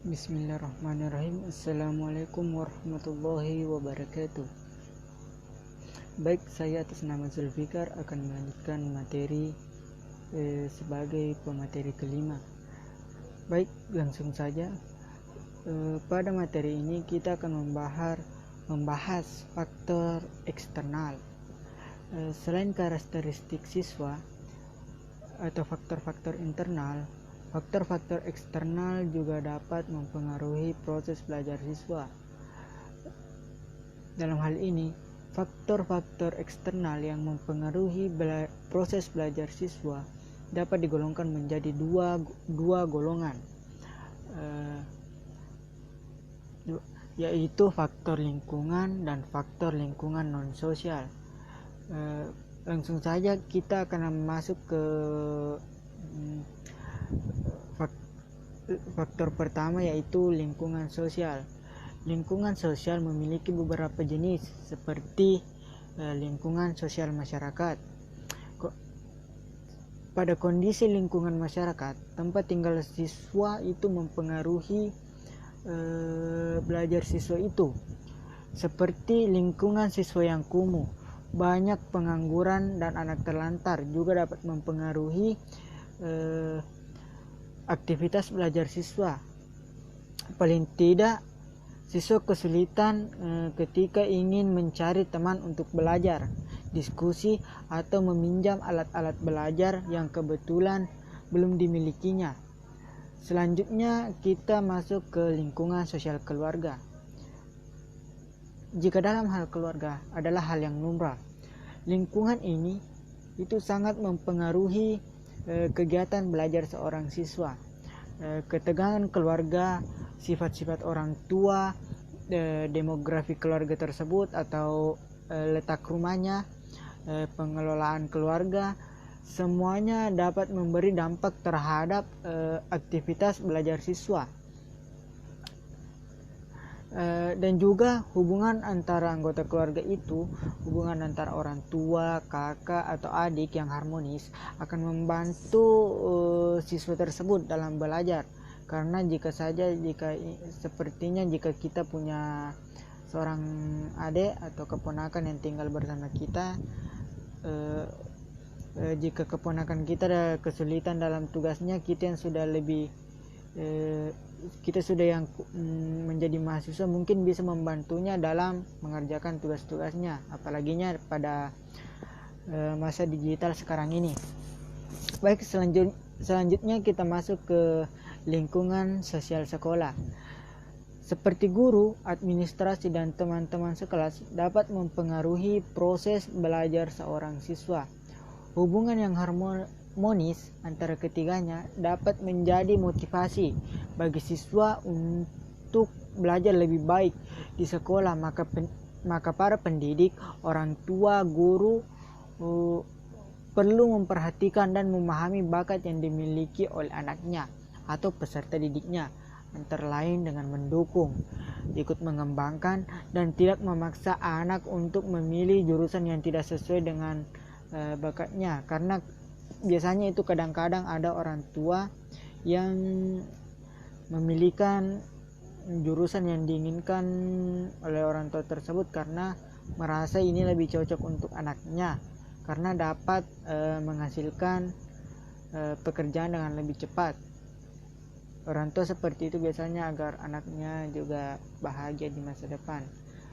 Bismillahirrahmanirrahim. Assalamualaikum warahmatullahi wabarakatuh. Baik, saya atas nama Zulfikar akan melanjutkan materi sebagai pemateri kelima. Baik, langsung saja. Pada materi ini kita akan membahas faktor eksternal. Selain karakteristik siswa atau faktor-faktor internal, faktor-faktor eksternal juga dapat mempengaruhi proses belajar siswa. Dalam hal ini, faktor-faktor eksternal yang mempengaruhi proses belajar siswa dapat digolongkan menjadi dua golongan, yaitu faktor lingkungan dan faktor lingkungan non-sosial. Langsung saja kita akan masuk ke faktor pertama, yaitu lingkungan sosial. Lingkungan sosial memiliki beberapa jenis seperti lingkungan sosial masyarakat. Pada kondisi lingkungan masyarakat, tempat tinggal siswa itu mempengaruhi belajar siswa itu. Seperti lingkungan siswa yang kumuh, banyak pengangguran dan anak terlantar juga dapat mempengaruhi aktivitas belajar siswa. Paling tidak, siswa kesulitan ketika ingin mencari teman untuk belajar, diskusi, atau meminjam alat-alat belajar yang kebetulan belum dimilikinya. Selanjutnya kita masuk ke lingkungan sosial keluarga. Jika dalam hal keluarga adalah hal yang lumrah, lingkungan ini itu sangat mempengaruhi kegiatan belajar seorang siswa. Ketegangan keluarga, sifat-sifat orang tua, demografi keluarga tersebut atau letak rumahnya, pengelolaan keluarga, semuanya dapat memberi dampak terhadap aktivitas belajar siswa. Dan juga hubungan antara anggota keluarga itu, hubungan antara orang tua, kakak, atau adik yang harmonis akan membantu siswa tersebut dalam belajar. Karena jika kita punya seorang adik atau keponakan yang tinggal bersama kita, jika keponakan kita ada kesulitan dalam tugasnya, kita yang menjadi mahasiswa mungkin bisa membantunya dalam mengerjakan tugas-tugasnya, apalaginya pada masa digital sekarang ini. Baik, selanjutnya kita masuk ke lingkungan sosial sekolah. Seperti guru, administrasi, dan teman-teman sekelas dapat mempengaruhi proses belajar seorang siswa. Hubungan yang harmonis antara ketiganya dapat menjadi motivasi bagi siswa untuk belajar lebih baik di sekolah. Maka para pendidik, orang tua, guru perlu memperhatikan dan memahami bakat yang dimiliki oleh anaknya atau peserta didiknya, antara lain dengan mendukung, ikut mengembangkan, dan tidak memaksa anak untuk memilih jurusan yang tidak sesuai dengan bakatnya. Karena biasanya itu kadang-kadang ada orang tua yang memilihkan jurusan yang diinginkan oleh orang tua tersebut karena merasa ini lebih cocok untuk anaknya, karena dapat menghasilkan pekerjaan dengan lebih cepat. Orang tua seperti itu biasanya agar anaknya juga bahagia di masa depan.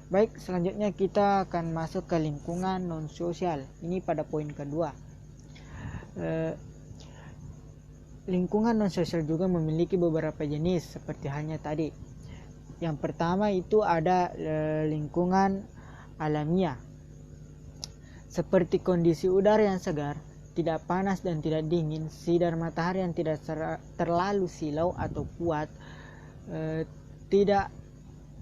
Baik, selanjutnya kita akan masuk ke lingkungan non-sosial. Ini pada poin kedua. Lingkungan non-sosial juga memiliki beberapa jenis seperti halnya tadi. Yang pertama itu ada lingkungan alamiah, seperti kondisi udara yang segar, tidak panas dan tidak dingin, sinar matahari yang tidak terlalu silau atau kuat, tidak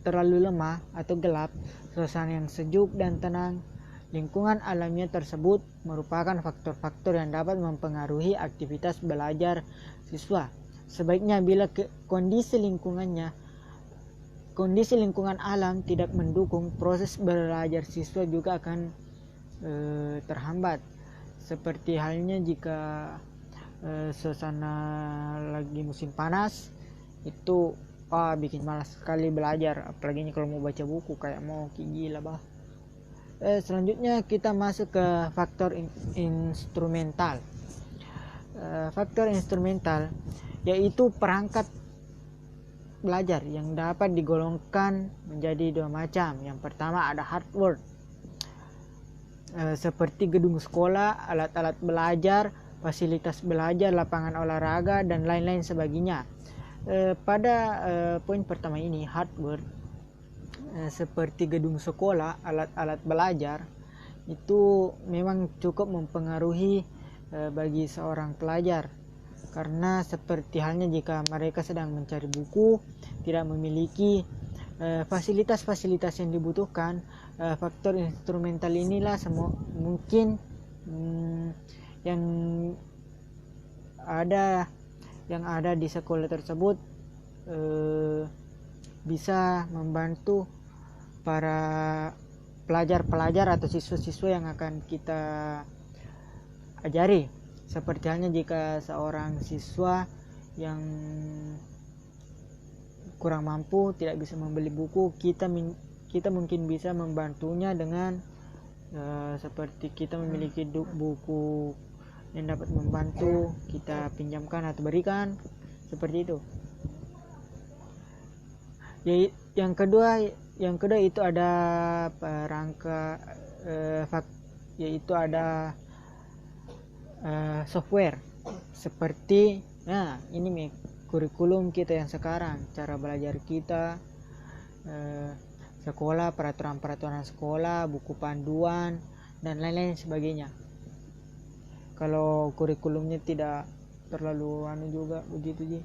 terlalu lemah atau gelap, suasana yang sejuk dan tenang. Lingkungan alamiah tersebut merupakan faktor-faktor yang dapat mempengaruhi aktivitas belajar siswa. Sebaiknya bila kondisi lingkungan alam tidak mendukung, proses belajar siswa juga akan terhambat. Seperti halnya jika suasana lagi musim panas, itu bikin malas sekali belajar, apalagi kalau mau baca buku kayak mau gila bah. Selanjutnya kita masuk ke faktor instrumental. Faktor instrumental yaitu perangkat belajar yang dapat digolongkan menjadi dua macam. Yang pertama ada hardware, seperti gedung sekolah, alat-alat belajar, fasilitas belajar, lapangan olahraga, dan lain-lain sebagainya. Pada poin pertama ini, hardware, seperti gedung sekolah, alat-alat belajar, itu memang cukup mempengaruhi bagi seorang pelajar, karena seperti halnya jika mereka sedang mencari buku, tidak memiliki fasilitas-fasilitas yang dibutuhkan, faktor instrumental inilah mungkin yang ada di sekolah tersebut bisa membantu para pelajar-pelajar atau siswa-siswa yang akan kita ajari. Seperti halnya jika seorang siswa yang kurang mampu tidak bisa membeli buku, kita mungkin bisa membantunya dengan seperti kita memiliki buku yang dapat membantu, kita pinjamkan atau berikan, seperti itu. Yang kedua itu ada perangkat yaitu ada software, seperti ini kurikulum kita yang sekarang, cara belajar kita, sekolah, peraturan sekolah, buku panduan, dan lain-lain sebagainya. Kalau kurikulumnya tidak terlalu juga begitu sih.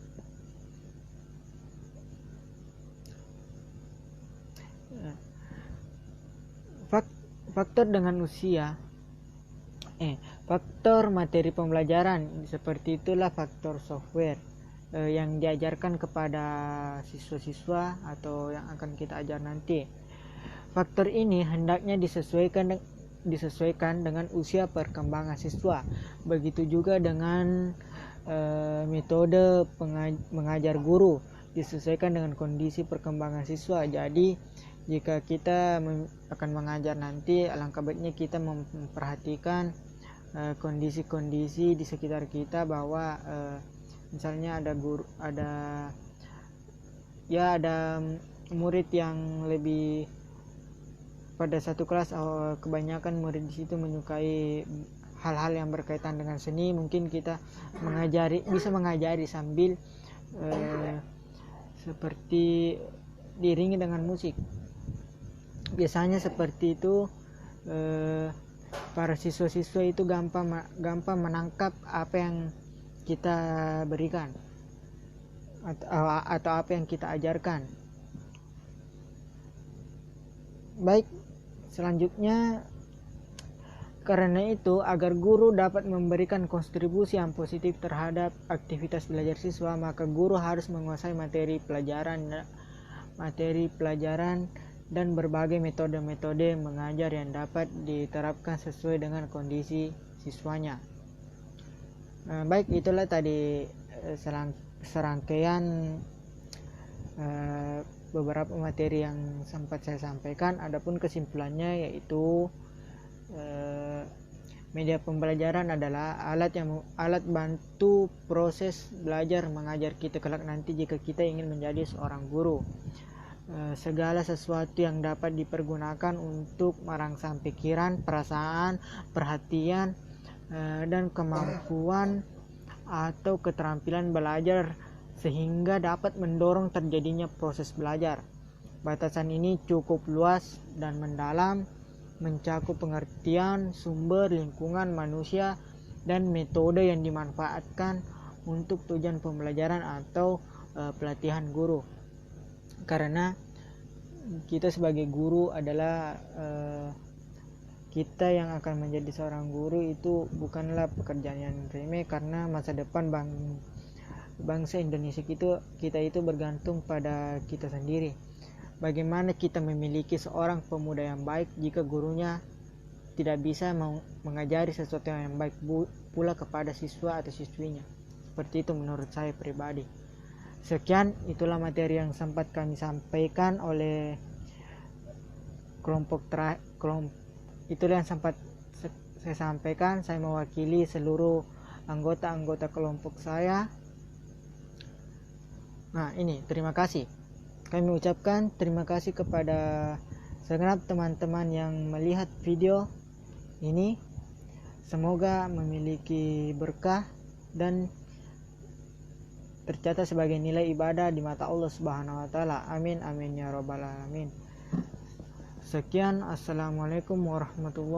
Faktor dengan usia, faktor materi pembelajaran, seperti itulah faktor software yang diajarkan kepada siswa-siswa atau yang akan kita ajar nanti. Faktor ini hendaknya disesuaikan dengan usia perkembangan siswa. Begitu juga dengan metode mengajar guru, disesuaikan dengan kondisi perkembangan siswa. Jadi jika kita akan mengajar nanti, alangkah baiknya kita memperhatikan kondisi-kondisi di sekitar kita, bahwa misalnya ada murid yang lebih pada satu kelas, kebanyakan murid di situ menyukai hal-hal yang berkaitan dengan seni, mungkin kita bisa mengajari sambil seperti diiringi dengan musik. Biasanya seperti itu, para siswa-siswa itu gampang menangkap apa yang kita berikan atau apa yang kita ajarkan. Baik, selanjutnya, karena itu agar guru dapat memberikan kontribusi yang positif terhadap aktivitas belajar siswa, maka guru harus menguasai materi pelajaran dan berbagai metode-metode mengajar yang dapat diterapkan sesuai dengan kondisi siswanya. Baik, itulah tadi serangkaian beberapa materi yang sempat saya sampaikan. Adapun kesimpulannya yaitu media pembelajaran adalah alat bantu proses belajar mengajar kita kelak nanti jika kita ingin menjadi seorang guru. Segala sesuatu yang dapat dipergunakan untuk merangsang pikiran, perasaan, perhatian, dan kemampuan atau keterampilan belajar sehingga dapat mendorong terjadinya proses belajar. Batasan ini cukup luas dan mendalam, mencakup pengertian, sumber, lingkungan, manusia, dan metode yang dimanfaatkan untuk tujuan pembelajaran atau pelatihan guru. Karena kita sebagai guru adalah kita yang akan menjadi seorang guru itu bukanlah pekerjaan yang remeh, karena masa depan bangsa Indonesia kita itu bergantung pada kita sendiri. Bagaimana kita memiliki seorang pemuda yang baik jika gurunya tidak bisa mengajari sesuatu yang baik pula kepada siswa atau siswinya. Seperti itu menurut saya pribadi. Sekian, itulah materi yang sempat kami sampaikan oleh itulah yang sempat saya sampaikan. Saya mewakili seluruh anggota-anggota kelompok saya. Nah, ini terima kasih. Kami ucapkan terima kasih kepada segenap teman-teman yang melihat video ini. Semoga memiliki berkah dan tercatat sebagai nilai ibadah di mata Allah Subhanahu wa taala. Amin amin ya rabbal alamin. Sekian, assalamualaikum warahmatullahi